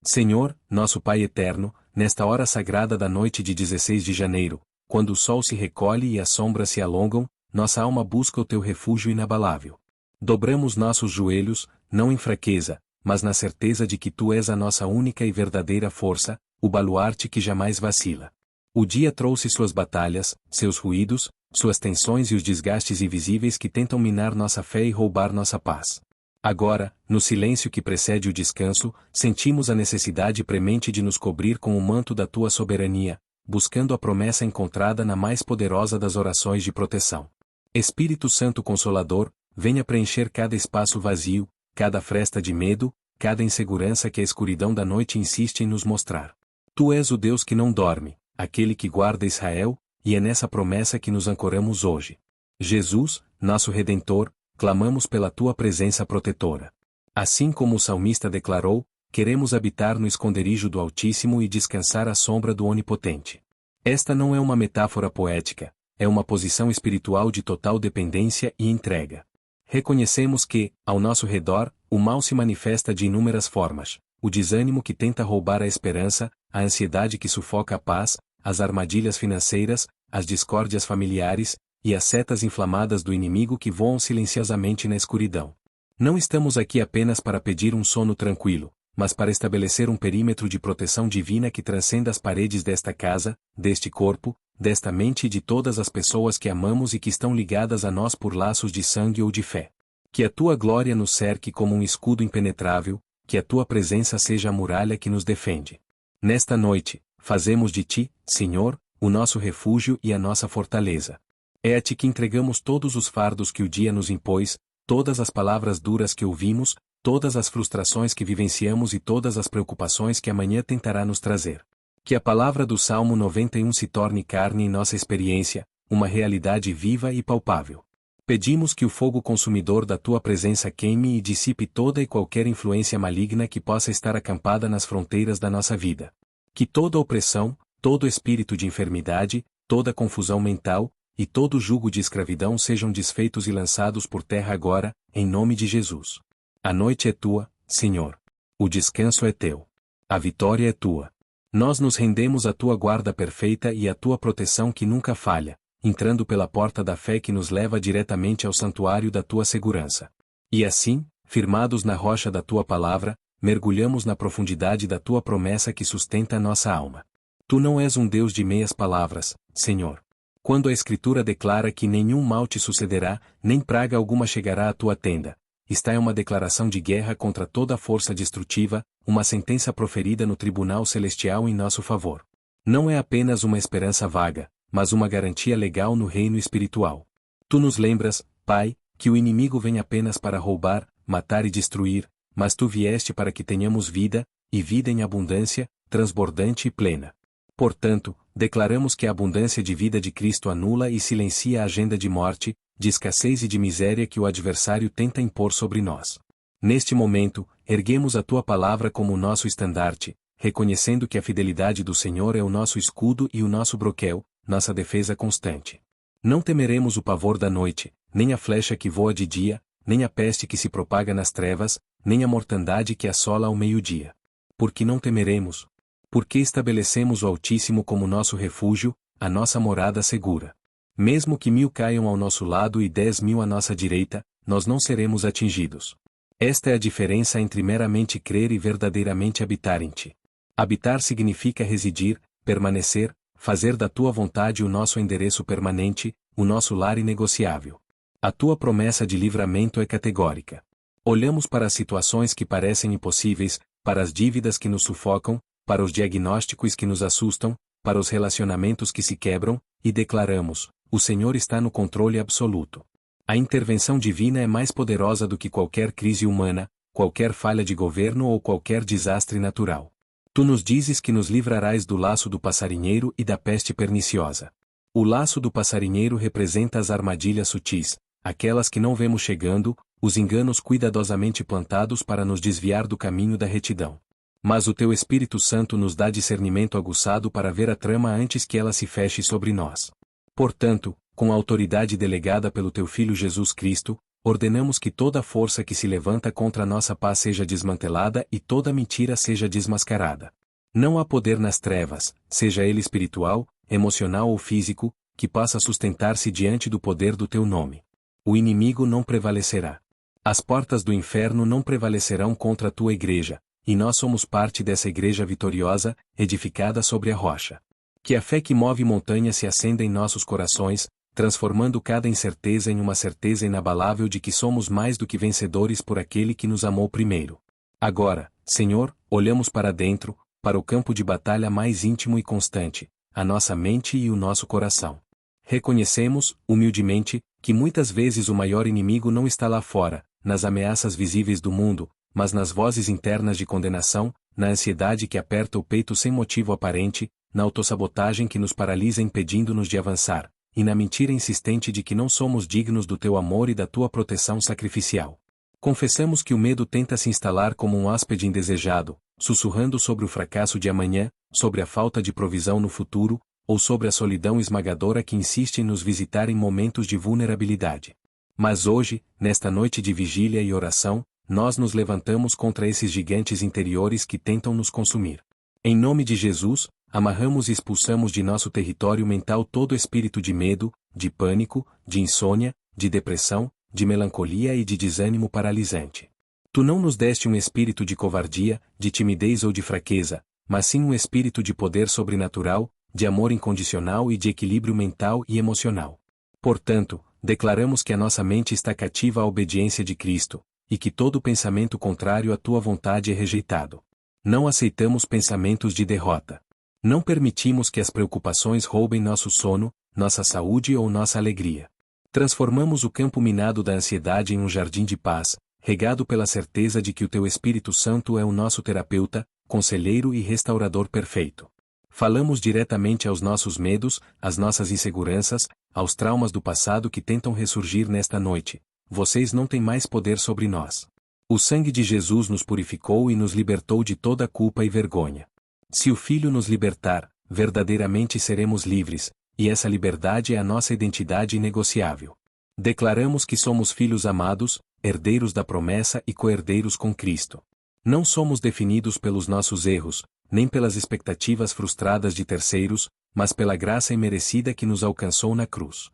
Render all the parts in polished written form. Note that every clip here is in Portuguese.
Senhor, nosso Pai eterno, nesta hora sagrada da noite de 16 de janeiro, quando o sol se recolhe e as sombras se alongam, nossa alma busca o teu refúgio inabalável. Dobramos nossos joelhos, não em fraqueza, mas na certeza de que tu és a nossa única e verdadeira força, o baluarte que jamais vacila. O dia trouxe suas batalhas, seus ruídos, suas tensões e os desgastes invisíveis que tentam minar nossa fé e roubar nossa paz. Agora, no silêncio que precede o descanso, sentimos a necessidade premente de nos cobrir com o manto da tua soberania, buscando a promessa encontrada na mais poderosa das orações de proteção. Espírito Santo Consolador, venha preencher cada espaço vazio, cada fresta de medo, cada insegurança que a escuridão da noite insiste em nos mostrar. Tu és o Deus que não dorme, aquele que guarda Israel, e é nessa promessa que nos ancoramos hoje. Jesus, nosso Redentor, clamamos pela tua presença protetora. Assim como o salmista declarou, queremos habitar no esconderijo do Altíssimo e descansar à sombra do Onipotente. Esta não é uma metáfora poética, é uma posição espiritual de total dependência e entrega. Reconhecemos que, ao nosso redor, o mal se manifesta de inúmeras formas: o desânimo que tenta roubar a esperança, a ansiedade que sufoca a paz, as armadilhas financeiras, as discórdias familiares, e as setas inflamadas do inimigo que voam silenciosamente na escuridão. Não estamos aqui apenas para pedir um sono tranquilo, mas para estabelecer um perímetro de proteção divina que transcenda as paredes desta casa, deste corpo, desta mente e de todas as pessoas que amamos e que estão ligadas a nós por laços de sangue ou de fé. Que a tua glória nos cerque como um escudo impenetrável, que a tua presença seja a muralha que nos defende. Nesta noite, fazemos de ti, Senhor, o nosso refúgio e a nossa fortaleza. É a ti que entregamos todos os fardos que o dia nos impôs, todas as palavras duras que ouvimos, todas as frustrações que vivenciamos e todas as preocupações que amanhã tentará nos trazer. Que a palavra do Salmo 91 se torne carne em nossa experiência, uma realidade viva e palpável. Pedimos que o fogo consumidor da tua presença queime e dissipe toda e qualquer influência maligna que possa estar acampada nas fronteiras da nossa vida. Que toda opressão, todo espírito de enfermidade, toda confusão mental, e todo jugo de escravidão sejam desfeitos e lançados por terra agora, em nome de Jesus. A noite é tua, Senhor. O descanso é teu. A vitória é tua. Nós nos rendemos à tua guarda perfeita e à tua proteção que nunca falha, entrando pela porta da fé que nos leva diretamente ao santuário da tua segurança. E assim, firmados na rocha da tua palavra, mergulhamos na profundidade da tua promessa que sustenta a nossa alma. Tu não és um Deus de meias palavras, Senhor. Quando a Escritura declara que nenhum mal te sucederá, nem praga alguma chegará à tua tenda, esta é uma declaração de guerra contra toda força destrutiva, uma sentença proferida no tribunal celestial em nosso favor. Não é apenas uma esperança vaga, mas uma garantia legal no reino espiritual. Tu nos lembras, Pai, que o inimigo vem apenas para roubar, matar e destruir, mas tu vieste para que tenhamos vida, e vida em abundância, transbordante e plena. Portanto, declaramos que a abundância de vida de Cristo anula e silencia a agenda de morte, de escassez e de miséria que o adversário tenta impor sobre nós. Neste momento, erguemos a tua palavra como o nosso estandarte, reconhecendo que a fidelidade do Senhor é o nosso escudo e o nosso broquel, nossa defesa constante. Não temeremos o pavor da noite, nem a flecha que voa de dia, nem a peste que se propaga nas trevas, nem a mortandade que assola ao meio-dia. Por que não temeremos? Porque estabelecemos o Altíssimo como nosso refúgio, a nossa morada segura. Mesmo que 1000 caiam ao nosso lado e 10.000 à nossa direita, nós não seremos atingidos. Esta é a diferença entre meramente crer e verdadeiramente habitar em ti. Habitar significa residir, permanecer, fazer da tua vontade o nosso endereço permanente, o nosso lar inegociável. A tua promessa de livramento é categórica. Olhamos para as situações que parecem impossíveis, para as dívidas que nos sufocam, para os diagnósticos que nos assustam, para os relacionamentos que se quebram, e declaramos: o Senhor está no controle absoluto. A intervenção divina é mais poderosa do que qualquer crise humana, qualquer falha de governo ou qualquer desastre natural. Tu nos dizes que nos livrarás do laço do passarinheiro e da peste perniciosa. O laço do passarinheiro representa as armadilhas sutis, aquelas que não vemos chegando, os enganos cuidadosamente plantados para nos desviar do caminho da retidão. Mas o teu Espírito Santo nos dá discernimento aguçado para ver a trama antes que ela se feche sobre nós. Portanto, com a autoridade delegada pelo teu Filho Jesus Cristo, ordenamos que toda força que se levanta contra a nossa paz seja desmantelada e toda mentira seja desmascarada. Não há poder nas trevas, seja ele espiritual, emocional ou físico, que possa sustentar-se diante do poder do teu nome. O inimigo não prevalecerá. As portas do inferno não prevalecerão contra a tua igreja, e nós somos parte dessa igreja vitoriosa, edificada sobre a rocha. Que a fé que move montanhas se acenda em nossos corações, transformando cada incerteza em uma certeza inabalável de que somos mais do que vencedores por aquele que nos amou primeiro. Agora, Senhor, olhamos para dentro, para o campo de batalha mais íntimo e constante, a nossa mente e o nosso coração. Reconhecemos, humildemente, que muitas vezes o maior inimigo não está lá fora, nas ameaças visíveis do mundo, mas nas vozes internas de condenação, na ansiedade que aperta o peito sem motivo aparente, na autossabotagem que nos paralisa impedindo-nos de avançar, e na mentira insistente de que não somos dignos do teu amor e da tua proteção sacrificial. Confessamos que o medo tenta se instalar como um hóspede indesejado, sussurrando sobre o fracasso de amanhã, sobre a falta de provisão no futuro, ou sobre a solidão esmagadora que insiste em nos visitar em momentos de vulnerabilidade. Mas hoje, nesta noite de vigília e oração, nós nos levantamos contra esses gigantes interiores que tentam nos consumir. Em nome de Jesus, amarramos e expulsamos de nosso território mental todo espírito de medo, de pânico, de insônia, de depressão, de melancolia e de desânimo paralisante. Tu não nos deste um espírito de covardia, de timidez ou de fraqueza, mas sim um espírito de poder sobrenatural, de amor incondicional e de equilíbrio mental e emocional. Portanto, declaramos que a nossa mente está cativa à obediência de Cristo, e que todo pensamento contrário à tua vontade é rejeitado. Não aceitamos pensamentos de derrota. Não permitimos que as preocupações roubem nosso sono, nossa saúde ou nossa alegria. Transformamos o campo minado da ansiedade em um jardim de paz, regado pela certeza de que o teu Espírito Santo é o nosso terapeuta, conselheiro e restaurador perfeito. Falamos diretamente aos nossos medos, às nossas inseguranças, aos traumas do passado que tentam ressurgir nesta noite. Vocês não têm mais poder sobre nós. O sangue de Jesus nos purificou e nos libertou de toda culpa e vergonha. Se o Filho nos libertar, verdadeiramente seremos livres, e essa liberdade é a nossa identidade inegociável. Declaramos que somos filhos amados, herdeiros da promessa e co-herdeiros com Cristo. Não somos definidos pelos nossos erros, nem pelas expectativas frustradas de terceiros, mas pela graça imerecida que nos alcançou na cruz.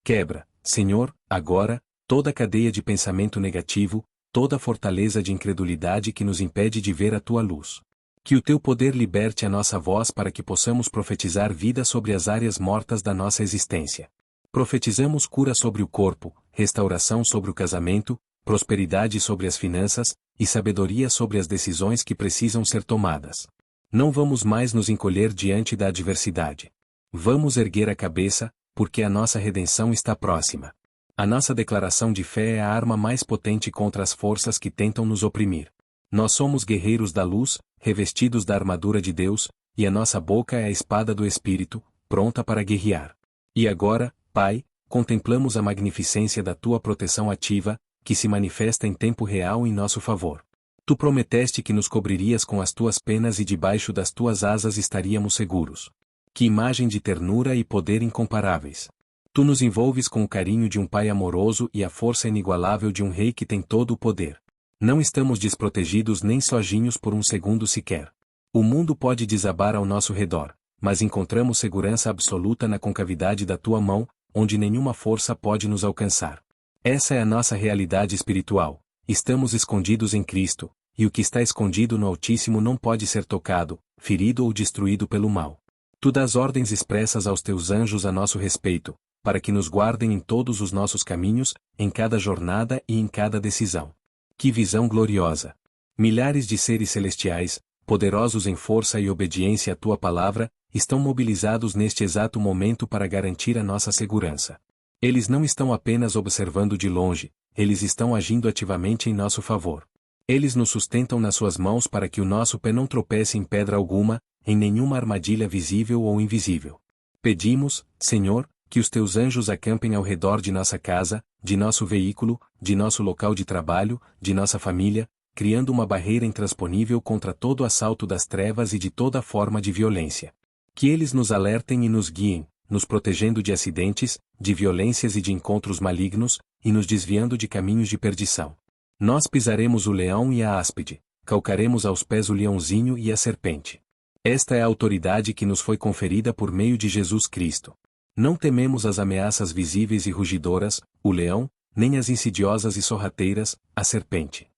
Quebra, Senhor, agora, toda a cadeia de pensamento negativo, toda a fortaleza de incredulidade que nos impede de ver a tua luz. Que o teu poder liberte a nossa voz para que possamos profetizar vida sobre as áreas mortas da nossa existência. Profetizamos cura sobre o corpo, restauração sobre o casamento, prosperidade sobre as finanças, e sabedoria sobre as decisões que precisam ser tomadas. Não vamos mais nos encolher diante da adversidade. Vamos erguer a cabeça, porque a nossa redenção está próxima. A nossa declaração de fé é a arma mais potente contra as forças que tentam nos oprimir. Nós somos guerreiros da luz, revestidos da armadura de Deus, e a nossa boca é a espada do Espírito, pronta para guerrear. E agora, Pai, contemplamos a magnificência da tua proteção ativa, que se manifesta em tempo real em nosso favor. Tu prometeste que nos cobririas com as tuas penas e debaixo das tuas asas estaríamos seguros. Que imagem de ternura e poder incomparáveis! Tu nos envolves com o carinho de um pai amoroso e a força inigualável de um rei que tem todo o poder. Não estamos desprotegidos nem sozinhos por um segundo sequer. O mundo pode desabar ao nosso redor, mas encontramos segurança absoluta na concavidade da tua mão, onde nenhuma força pode nos alcançar. Essa é a nossa realidade espiritual. Estamos escondidos em Cristo, e o que está escondido no Altíssimo não pode ser tocado, ferido ou destruído pelo mal. Tu dás ordens expressas aos teus anjos a nosso respeito, para que nos guardem em todos os nossos caminhos, em cada jornada e em cada decisão. Que visão gloriosa! Milhares de seres celestiais, poderosos em força e obediência à tua palavra, estão mobilizados neste exato momento para garantir a nossa segurança. Eles não estão apenas observando de longe, eles estão agindo ativamente em nosso favor. Eles nos sustentam nas suas mãos para que o nosso pé não tropece em pedra alguma, em nenhuma armadilha visível ou invisível. Pedimos, Senhor, que os teus anjos acampem ao redor de nossa casa, de nosso veículo, de nosso local de trabalho, de nossa família, criando uma barreira intransponível contra todo assalto das trevas e de toda forma de violência. Que eles nos alertem e nos guiem, nos protegendo de acidentes, de violências e de encontros malignos, e nos desviando de caminhos de perdição. Nós pisaremos o leão e a áspide, calcaremos aos pés o leãozinho e a serpente. Esta é a autoridade que nos foi conferida por meio de Jesus Cristo. Não tememos as ameaças visíveis e rugidoras, o leão, nem as insidiosas e sorrateiras, a serpente.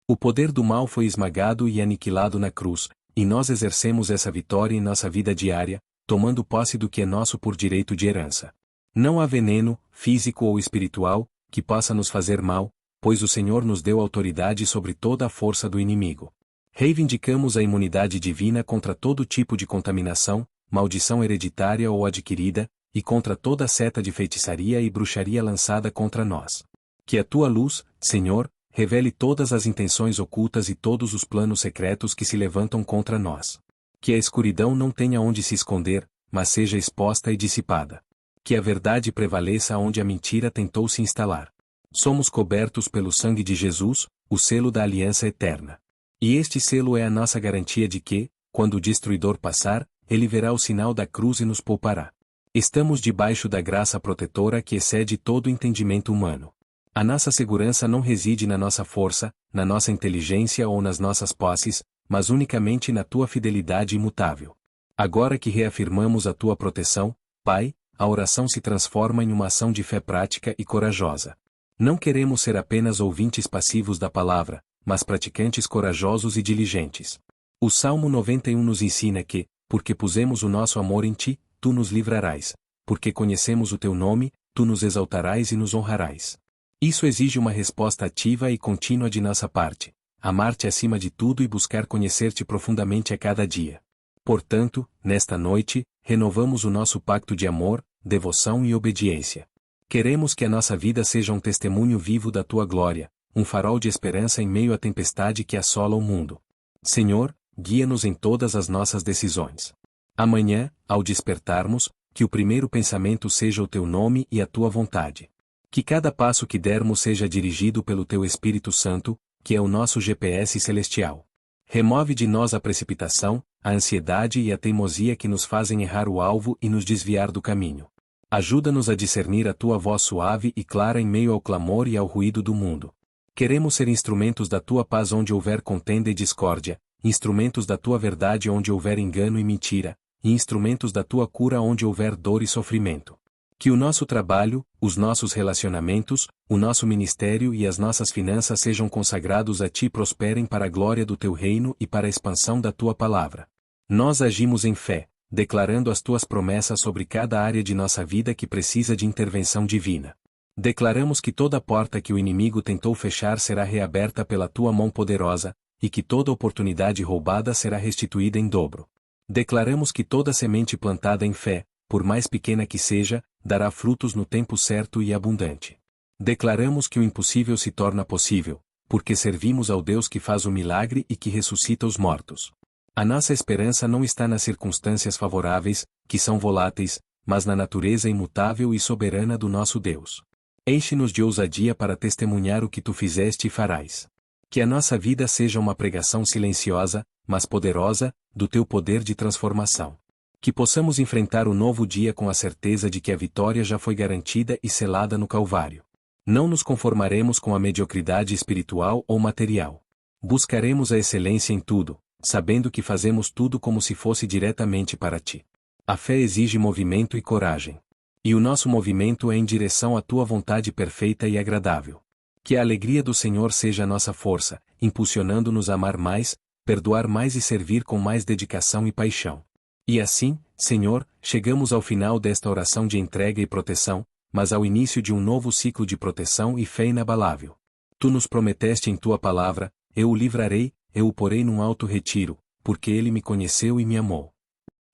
O poder do mal foi esmagado e aniquilado na cruz, e nós exercemos essa vitória em nossa vida diária, tomando posse do que é nosso por direito de herança. Não há veneno, físico ou espiritual, que possa nos fazer mal, pois o Senhor nos deu autoridade sobre toda a força do inimigo. Reivindicamos a imunidade divina contra todo tipo de contaminação, maldição hereditária ou adquirida, e contra toda seta de feitiçaria e bruxaria lançada contra nós. Que a tua luz, Senhor, revele todas as intenções ocultas e todos os planos secretos que se levantam contra nós. Que a escuridão não tenha onde se esconder, mas seja exposta e dissipada. Que a verdade prevaleça onde a mentira tentou se instalar. Somos cobertos pelo sangue de Jesus, o selo da aliança eterna. E este selo é a nossa garantia de que, quando o destruidor passar, ele verá o sinal da cruz e nos poupará. Estamos debaixo da graça protetora que excede todo entendimento humano. A nossa segurança não reside na nossa força, na nossa inteligência ou nas nossas posses, mas unicamente na tua fidelidade imutável. Agora que reafirmamos a tua proteção, Pai, a oração se transforma em uma ação de fé prática e corajosa. Não queremos ser apenas ouvintes passivos da palavra, mas praticantes corajosos e diligentes. O Salmo 91 nos ensina que, porque pusemos o nosso amor em ti, tu nos livrarás. Porque conhecemos o teu nome, tu nos exaltarás e nos honrarás. Isso exige uma resposta ativa e contínua de nossa parte. Amar-te acima de tudo e buscar conhecer-te profundamente a cada dia. Portanto, nesta noite, renovamos o nosso pacto de amor, devoção e obediência. Queremos que a nossa vida seja um testemunho vivo da tua glória, um farol de esperança em meio à tempestade que assola o mundo. Senhor, guia-nos em todas as nossas decisões. Amanhã, ao despertarmos, que o primeiro pensamento seja o teu nome e a tua vontade. Que cada passo que dermos seja dirigido pelo teu Espírito Santo, que é o nosso GPS celestial. Remove de nós a precipitação, a ansiedade e a teimosia que nos fazem errar o alvo e nos desviar do caminho. Ajuda-nos a discernir a tua voz suave e clara em meio ao clamor e ao ruído do mundo. Queremos ser instrumentos da tua paz onde houver contenda e discórdia, instrumentos da tua verdade onde houver engano e mentira, e instrumentos da tua cura onde houver dor e sofrimento. Que o nosso trabalho, os nossos relacionamentos, o nosso ministério e as nossas finanças sejam consagrados a ti e prosperem para a glória do teu reino e para a expansão da tua palavra. Nós agimos em fé, declarando as tuas promessas sobre cada área de nossa vida que precisa de intervenção divina. Declaramos que toda porta que o inimigo tentou fechar será reaberta pela tua mão poderosa, e que toda oportunidade roubada será restituída em dobro. Declaramos que toda semente plantada em fé, por mais pequena que seja, dará frutos no tempo certo e abundante. Declaramos que o impossível se torna possível, porque servimos ao Deus que faz o milagre e que ressuscita os mortos. A nossa esperança não está nas circunstâncias favoráveis, que são voláteis, mas na natureza imutável e soberana do nosso Deus. Enche-nos de ousadia para testemunhar o que tu fizeste e farás. Que a nossa vida seja uma pregação silenciosa, mas poderosa, do teu poder de transformação. Que possamos enfrentar o novo dia com a certeza de que a vitória já foi garantida e selada no Calvário. Não nos conformaremos com a mediocridade espiritual ou material. Buscaremos a excelência em tudo, sabendo que fazemos tudo como se fosse diretamente para ti. A fé exige movimento e coragem. E o nosso movimento é em direção à tua vontade perfeita e agradável. Que a alegria do Senhor seja a nossa força, impulsionando-nos a amar mais, perdoar mais e servir com mais dedicação e paixão. E assim, Senhor, chegamos ao final desta oração de entrega e proteção, mas ao início de um novo ciclo de proteção e fé inabalável. Tu nos prometeste em tua palavra, eu o livrarei, eu o porei num alto retiro, porque ele me conheceu e me amou.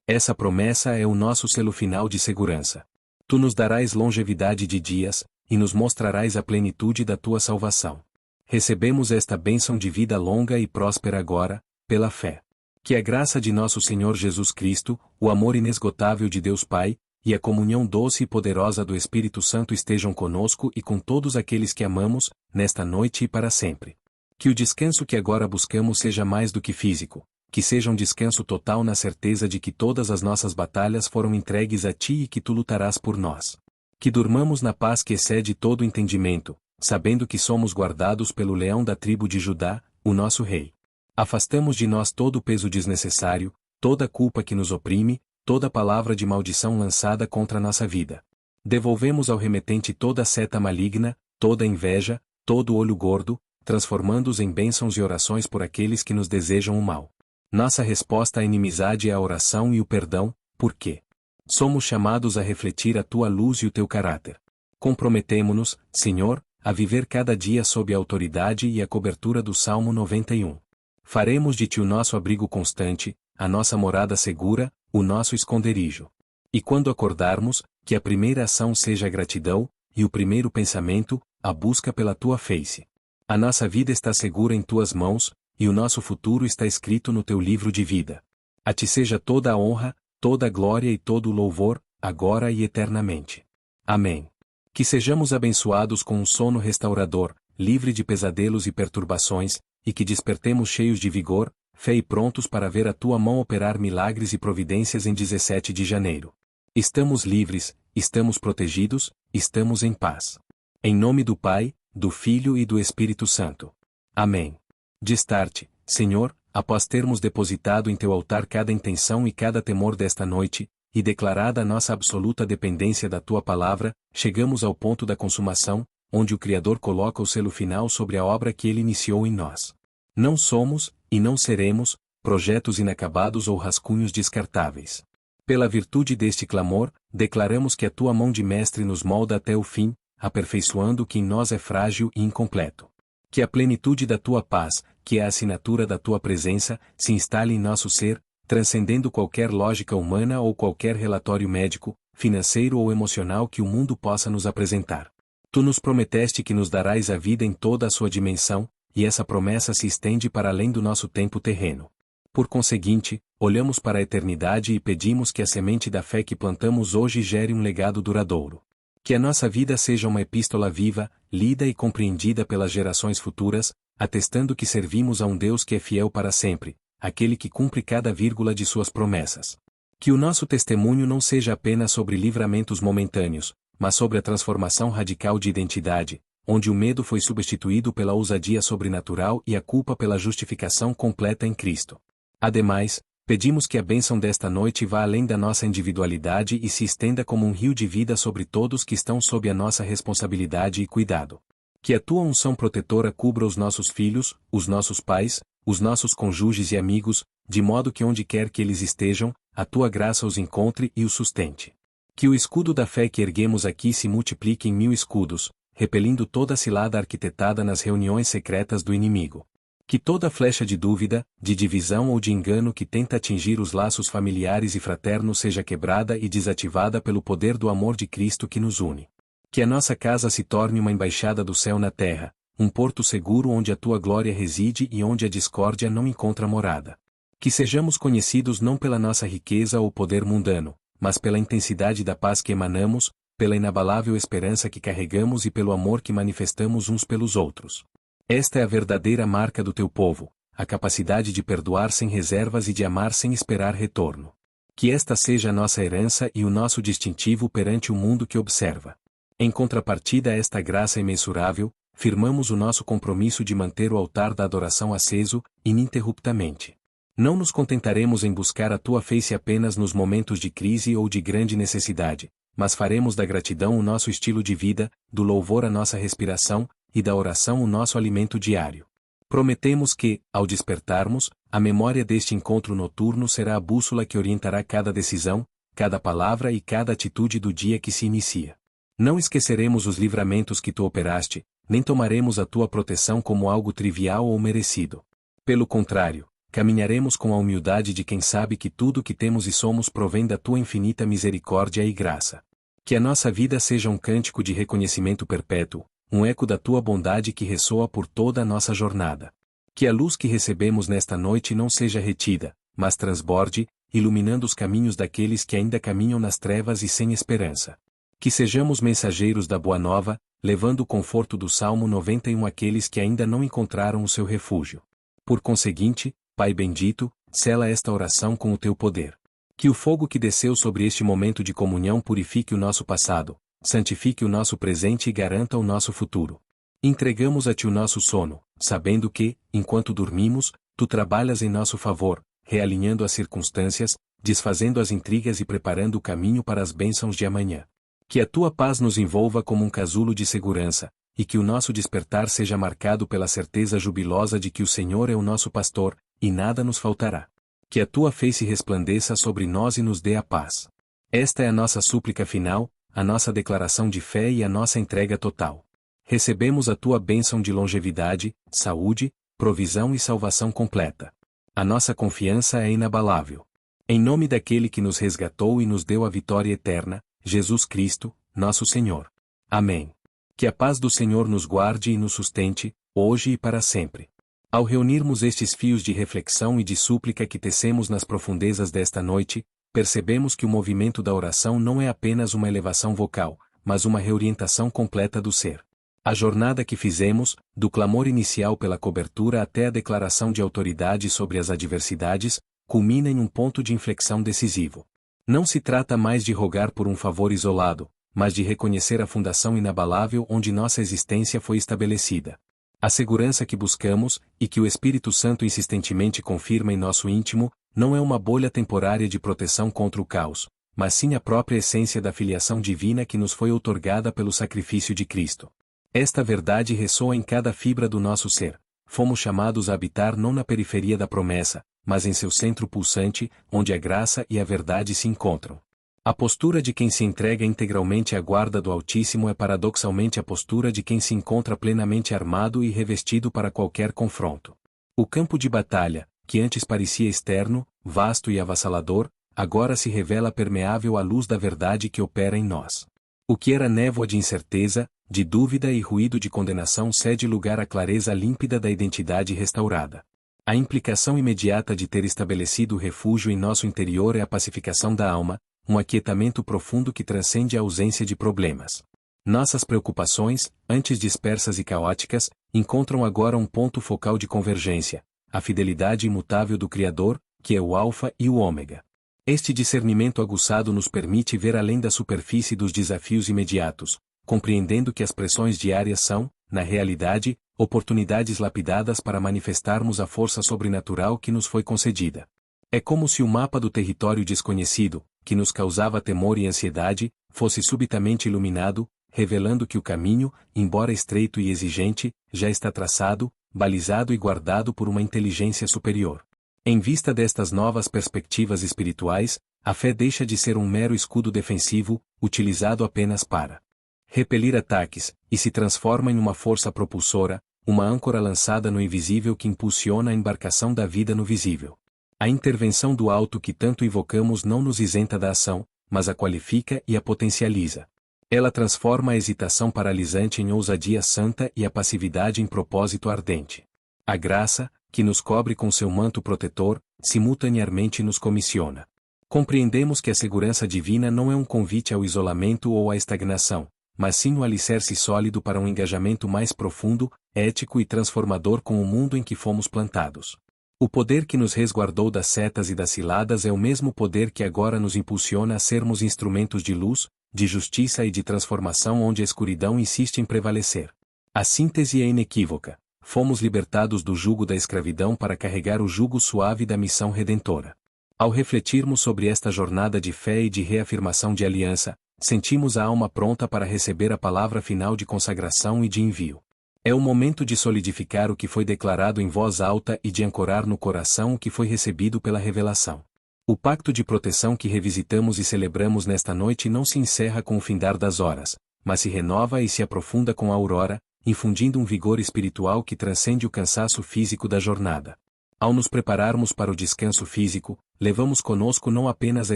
Essa promessa é o nosso selo final de segurança. Tu nos darás longevidade de dias, e nos mostrarás a plenitude da tua salvação. Recebemos esta bênção de vida longa e próspera agora, pela fé. Que a graça de nosso Senhor Jesus Cristo, o amor inesgotável de Deus Pai, e a comunhão doce e poderosa do Espírito Santo estejam conosco e com todos aqueles que amamos, nesta noite e para sempre. Que o descanso que agora buscamos seja mais do que físico, que seja um descanso total na certeza de que todas as nossas batalhas foram entregues a ti e que tu lutarás por nós. Que durmamos na paz que excede todo entendimento, sabendo que somos guardados pelo leão da tribo de Judá, o nosso rei. Afastamos de nós todo o peso desnecessário, toda culpa que nos oprime, toda palavra de maldição lançada contra nossa vida. Devolvemos ao remetente toda seta maligna, toda inveja, todo olho gordo, transformando-os em bênçãos e orações por aqueles que nos desejam o mal. Nossa resposta à inimizade é a oração e o perdão, porque somos chamados a refletir a tua luz e o teu caráter. Comprometemo-nos, Senhor, a viver cada dia sob a autoridade e a cobertura do Salmo 91. Faremos de ti o nosso abrigo constante, a nossa morada segura, o nosso esconderijo. E quando acordarmos, que a primeira ação seja a gratidão, e o primeiro pensamento, a busca pela tua face. A nossa vida está segura em tuas mãos, e o nosso futuro está escrito no teu livro de vida. A ti seja toda a honra, toda a glória e todo o louvor, agora e eternamente. Amém. Que sejamos abençoados com um sono restaurador, livre de pesadelos e perturbações, e que despertemos cheios de vigor, fé e prontos para ver a tua mão operar milagres e providências em 17 de janeiro. Estamos livres, estamos protegidos, estamos em paz. Em nome do Pai, do Filho e do Espírito Santo. Amém. Destarte, Senhor, após termos depositado em teu altar cada intenção e cada temor desta noite, e declarada a nossa absoluta dependência da tua palavra, chegamos ao ponto da consumação, onde o Criador coloca o selo final sobre a obra que ele iniciou em nós. Não somos, e não seremos, projetos inacabados ou rascunhos descartáveis. Pela virtude deste clamor, declaramos que a tua mão de mestre nos molda até o fim, aperfeiçoando o que em nós é frágil e incompleto. Que a plenitude da tua paz, que é a assinatura da tua presença, se instale em nosso ser, transcendendo qualquer lógica humana ou qualquer relatório médico, financeiro ou emocional que o mundo possa nos apresentar. Tu nos prometeste que nos darás a vida em toda a sua dimensão, e essa promessa se estende para além do nosso tempo terreno. Por conseguinte, olhamos para a eternidade e pedimos que a semente da fé que plantamos hoje gere um legado duradouro. Que a nossa vida seja uma epístola viva, lida e compreendida pelas gerações futuras, atestando que servimos a um Deus que é fiel para sempre, aquele que cumpre cada vírgula de suas promessas. Que o nosso testemunho não seja apenas sobre livramentos momentâneos, mas sobre a transformação radical de identidade, onde o medo foi substituído pela ousadia sobrenatural e a culpa pela justificação completa em Cristo. Ademais, pedimos que a bênção desta noite vá além da nossa individualidade e se estenda como um rio de vida sobre todos que estão sob a nossa responsabilidade e cuidado. Que a tua unção protetora cubra os nossos filhos, os nossos pais, os nossos cônjuges e amigos, de modo que onde quer que eles estejam, a tua graça os encontre e os sustente. Que o escudo da fé que erguemos aqui se multiplique em 1000 escudos, repelindo toda cilada arquitetada nas reuniões secretas do inimigo. Que toda flecha de dúvida, de divisão ou de engano que tenta atingir os laços familiares e fraternos seja quebrada e desativada pelo poder do amor de Cristo que nos une. Que a nossa casa se torne uma embaixada do céu na terra, um porto seguro onde a tua glória reside e onde a discórdia não encontra morada. Que sejamos conhecidos não pela nossa riqueza ou poder mundano, mas pela intensidade da paz que emanamos, pela inabalável esperança que carregamos e pelo amor que manifestamos uns pelos outros. Esta é a verdadeira marca do teu povo, a capacidade de perdoar sem reservas e de amar sem esperar retorno. Que esta seja a nossa herança e o nosso distintivo perante o mundo que observa. Em contrapartida a esta graça imensurável, firmamos o nosso compromisso de manter o altar da adoração aceso, ininterruptamente. Não nos contentaremos em buscar a tua face apenas nos momentos de crise ou de grande necessidade, mas faremos da gratidão o nosso estilo de vida, do louvor a nossa respiração, e da oração o nosso alimento diário. Prometemos que, ao despertarmos, a memória deste encontro noturno será a bússola que orientará cada decisão, cada palavra e cada atitude do dia que se inicia. Não esqueceremos os livramentos que tu operaste, nem tomaremos a tua proteção como algo trivial ou merecido. Pelo contrário, caminharemos com a humildade de quem sabe que tudo o que temos e somos provém da tua infinita misericórdia e graça. Que a nossa vida seja um cântico de reconhecimento perpétuo, um eco da tua bondade que ressoa por toda a nossa jornada. Que a luz que recebemos nesta noite não seja retida, mas transborde, iluminando os caminhos daqueles que ainda caminham nas trevas e sem esperança. Que sejamos mensageiros da Boa Nova, levando o conforto do Salmo 91 àqueles que ainda não encontraram o seu refúgio. Por conseguinte, Pai bendito, sela esta oração com o teu poder. Que o fogo que desceu sobre este momento de comunhão purifique o nosso passado, santifique o nosso presente e garanta o nosso futuro. Entregamos a Ti o nosso sono, sabendo que, enquanto dormimos, Tu trabalhas em nosso favor, realinhando as circunstâncias, desfazendo as intrigas e preparando o caminho para as bênçãos de amanhã. Que a Tua paz nos envolva como um casulo de segurança, e que o nosso despertar seja marcado pela certeza jubilosa de que o Senhor é o nosso pastor, e nada nos faltará. Que a Tua face resplandeça sobre nós e nos dê a paz. Esta é a nossa súplica final, a nossa declaração de fé e a nossa entrega total. Recebemos a Tua bênção de longevidade, saúde, provisão e salvação completa. A nossa confiança é inabalável. Em nome daquele que nos resgatou e nos deu a vitória eterna, Jesus Cristo, nosso Senhor. Amém. Que a paz do Senhor nos guarde e nos sustente, hoje e para sempre. Ao reunirmos estes fios de reflexão e de súplica que tecemos nas profundezas desta noite, percebemos que o movimento da oração não é apenas uma elevação vocal, mas uma reorientação completa do ser. A jornada que fizemos, do clamor inicial pela cobertura até a declaração de autoridade sobre as adversidades, culmina em um ponto de inflexão decisivo. Não se trata mais de rogar por um favor isolado, mas de reconhecer a fundação inabalável onde nossa existência foi estabelecida. A segurança que buscamos, e que o Espírito Santo insistentemente confirma em nosso íntimo, não é uma bolha temporária de proteção contra o caos, mas sim a própria essência da filiação divina que nos foi outorgada pelo sacrifício de Cristo. Esta verdade ressoa em cada fibra do nosso ser. Fomos chamados a habitar não na periferia da promessa, mas em seu centro pulsante, onde a graça e a verdade se encontram. A postura de quem se entrega integralmente à guarda do Altíssimo é paradoxalmente a postura de quem se encontra plenamente armado e revestido para qualquer confronto. O campo de batalha, que antes parecia externo, vasto e avassalador, agora se revela permeável à luz da verdade que opera em nós. O que era névoa de incerteza, de dúvida e ruído de condenação cede lugar à clareza límpida da identidade restaurada. A implicação imediata de ter estabelecido o refúgio em nosso interior é a pacificação da alma, um aquietamento profundo que transcende a ausência de problemas. Nossas preocupações, antes dispersas e caóticas, encontram agora um ponto focal de convergência, a fidelidade imutável do Criador, que é o Alfa e o Ômega. Este discernimento aguçado nos permite ver além da superfície dos desafios imediatos, compreendendo que as pressões diárias são, na realidade, oportunidades lapidadas para manifestarmos a força sobrenatural que nos foi concedida. É como se o mapa do território desconhecido, que nos causava temor e ansiedade, fosse subitamente iluminado, revelando que o caminho, embora estreito e exigente, já está traçado, balizado e guardado por uma inteligência superior. Em vista destas novas perspectivas espirituais, a fé deixa de ser um mero escudo defensivo, utilizado apenas para repelir ataques, e se transforma em uma força propulsora, uma âncora lançada no invisível que impulsiona a embarcação da vida no visível. A intervenção do alto que tanto invocamos não nos isenta da ação, mas a qualifica e a potencializa. Ela transforma a hesitação paralisante em ousadia santa e a passividade em propósito ardente. A graça, que nos cobre com seu manto protetor, simultaneamente nos comissiona. Compreendemos que a segurança divina não é um convite ao isolamento ou à estagnação, mas sim um alicerce sólido para um engajamento mais profundo, ético e transformador com o mundo em que fomos plantados. O poder que nos resguardou das setas e das ciladas é o mesmo poder que agora nos impulsiona a sermos instrumentos de luz, de justiça e de transformação onde a escuridão insiste em prevalecer. A síntese é inequívoca. Fomos libertados do jugo da escravidão para carregar o jugo suave da missão redentora. Ao refletirmos sobre esta jornada de fé e de reafirmação de aliança, sentimos a alma pronta para receber a palavra final de consagração e de envio. É o momento de solidificar o que foi declarado em voz alta e de ancorar no coração o que foi recebido pela revelação. O pacto de proteção que revisitamos e celebramos nesta noite não se encerra com o findar das horas, mas se renova e se aprofunda com a aurora, infundindo um vigor espiritual que transcende o cansaço físico da jornada. Ao nos prepararmos para o descanso físico, levamos conosco não apenas a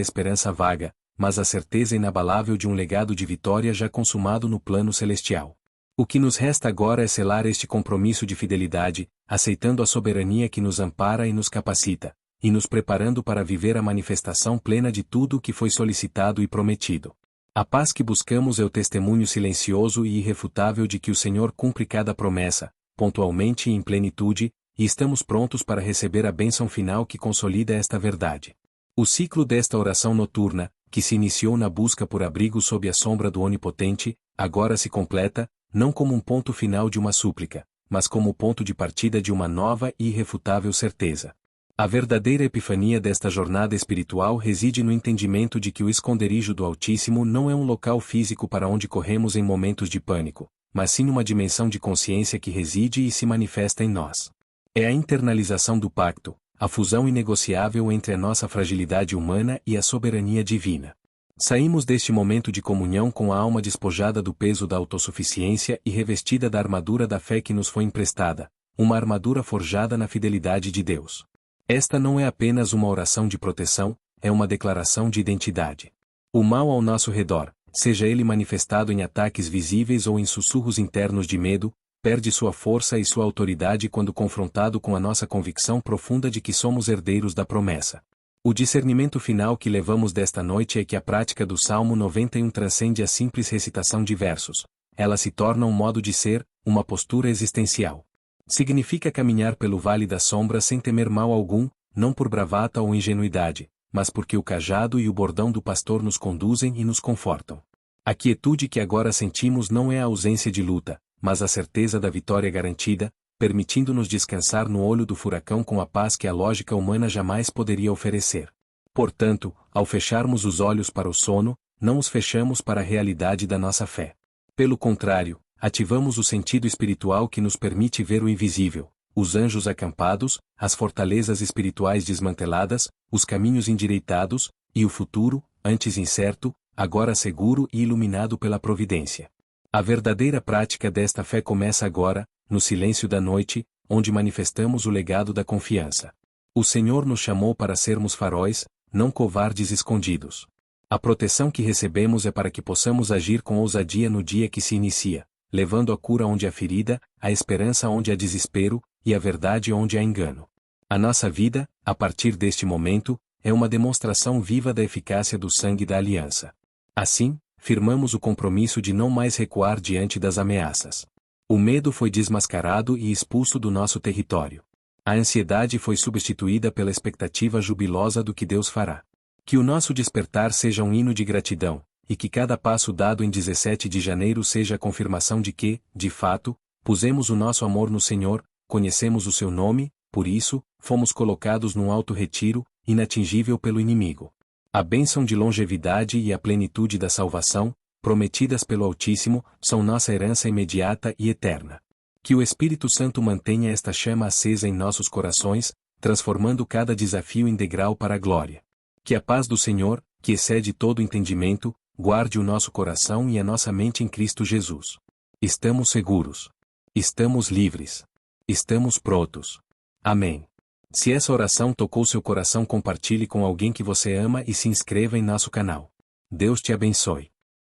esperança vaga, mas a certeza inabalável de um legado de vitória já consumado no plano celestial. O que nos resta agora é selar este compromisso de fidelidade, aceitando a soberania que nos ampara e nos capacita, e nos preparando para viver a manifestação plena de tudo o que foi solicitado e prometido. A paz que buscamos é o testemunho silencioso e irrefutável de que o Senhor cumpre cada promessa, pontualmente e em plenitude, e estamos prontos para receber a bênção final que consolida esta verdade. O ciclo desta oração noturna, que se iniciou na busca por abrigo sob a sombra do Onipotente, agora se completa, não como um ponto final de uma súplica, mas como o ponto de partida de uma nova e irrefutável certeza. A verdadeira epifania desta jornada espiritual reside no entendimento de que o esconderijo do Altíssimo não é um local físico para onde corremos em momentos de pânico, mas sim uma dimensão de consciência que reside e se manifesta em nós. É a internalização do pacto, a fusão inegociável entre a nossa fragilidade humana e a soberania divina. Saímos deste momento de comunhão com a alma despojada do peso da autossuficiência e revestida da armadura da fé que nos foi emprestada, uma armadura forjada na fidelidade de Deus. Esta não é apenas uma oração de proteção, é uma declaração de identidade. O mal ao nosso redor, seja ele manifestado em ataques visíveis ou em sussurros internos de medo, perde sua força e sua autoridade quando confrontado com a nossa convicção profunda de que somos herdeiros da promessa. O discernimento final que levamos desta noite é que a prática do Salmo 91 transcende a simples recitação de versos. Ela se torna um modo de ser, uma postura existencial. Significa caminhar pelo vale da sombra sem temer mal algum, não por bravata ou ingenuidade, mas porque o cajado e o bordão do pastor nos conduzem e nos confortam. A quietude que agora sentimos não é a ausência de luta, mas a certeza da vitória garantida, permitindo-nos descansar no olho do furacão com a paz que a lógica humana jamais poderia oferecer. Portanto, ao fecharmos os olhos para o sono, não os fechamos para a realidade da nossa fé. Pelo contrário, ativamos o sentido espiritual que nos permite ver o invisível, os anjos acampados, as fortalezas espirituais desmanteladas, os caminhos endireitados, e o futuro, antes incerto, agora seguro e iluminado pela providência. A verdadeira prática desta fé começa agora, no silêncio da noite, onde manifestamos o legado da confiança. O Senhor nos chamou para sermos faróis, não covardes escondidos. A proteção que recebemos é para que possamos agir com ousadia no dia que se inicia, levando a cura onde há ferida, a esperança onde há desespero, e a verdade onde há engano. A nossa vida, a partir deste momento, é uma demonstração viva da eficácia do sangue da aliança. Assim, firmamos o compromisso de não mais recuar diante das ameaças. O medo foi desmascarado e expulso do nosso território. A ansiedade foi substituída pela expectativa jubilosa do que Deus fará. Que o nosso despertar seja um hino de gratidão, e que cada passo dado em 17 de janeiro seja a confirmação de que, de fato, pusemos o nosso amor no Senhor, conhecemos o seu nome, por isso, fomos colocados num alto retiro, inatingível pelo inimigo. A bênção de longevidade e a plenitude da salvação, prometidas pelo Altíssimo, são nossa herança imediata e eterna. Que o Espírito Santo mantenha esta chama acesa em nossos corações, transformando cada desafio em degrau para a glória. Que a paz do Senhor, que excede todo entendimento, guarde o nosso coração e a nossa mente em Cristo Jesus. Estamos seguros. Estamos livres. Estamos prontos. Amém. Se essa oração tocou seu coração, compartilhe com alguém que você ama e se inscreva em nosso canal. Deus te abençoe.